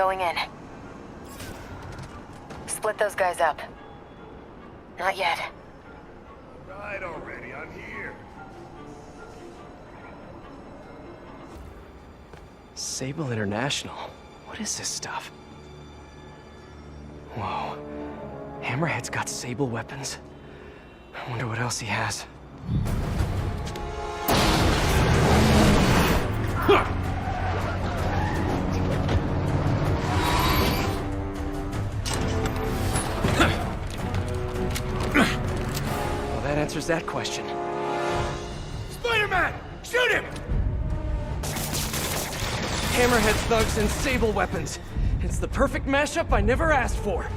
Going in. Split those guys up. Not yet. Right already, I'm here. Sable International. What is this stuff? Whoa. Hammerhead's got Sable weapons. I wonder what else he has. Well, that answers that question. Spider-Man! Shoot him! Hammerhead's thugs and Sable weapons. It's the perfect mashup I never asked for.